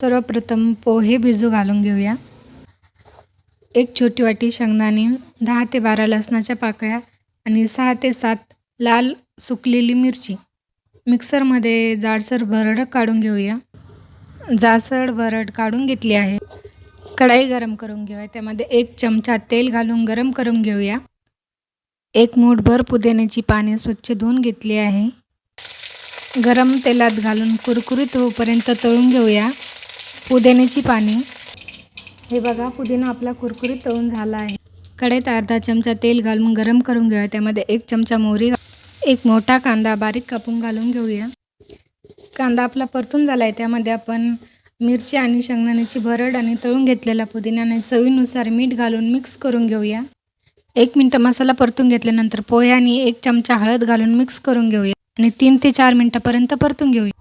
सर्वप्रथम पोहे भिजू घालून घेऊया. एक छोटी वाटी शेंगदाणे, 10 ते 12 लसणाच्या पाकळ्या आणि 6 ते 7 लाल सुकलेली मिरची. मिक्सरमध्ये जाडसर भरड काढून घेऊया. जाडसर भरड काढून घेतली आहे. कढाई गरम करून घेऊया. त्यामध्ये 1 चमचा तेल घालून गरम करून घेऊया. 1 मूठभर पुदिन्याची पाने स्वच्छ धुवून घेतली आहे. गरम तेलात घालून कुरकुरीत होईपर्यंत तळून घेऊया. पुदिन्याची पाने, हे बघा पुदिना आपला कुरकुरीत तळून झाला आहे. कढईत अर्धा चमचा तेल घालून गरम करून घेऊया. त्यामध्ये 1 चमचा मोहरी, 1 मोठा कांदा बारीक कापून घालून घेऊया. कांदा आपला परतून झाला आहे. त्यामध्ये आपण मिरची आणि शेंगदाण्याची भरड आणि तळून घेतलेला पुदिना आणि चवीनुसार मीठ घालून मिक्स करून घेऊया. 1 मिनिट मसाला परतून घेतल्यानंतर पोहे आणि 1 चमचा हळद घालून मिक्स करून घेऊया आणि 3 ते 4 मिनिटापर्यंत परतून घेऊया.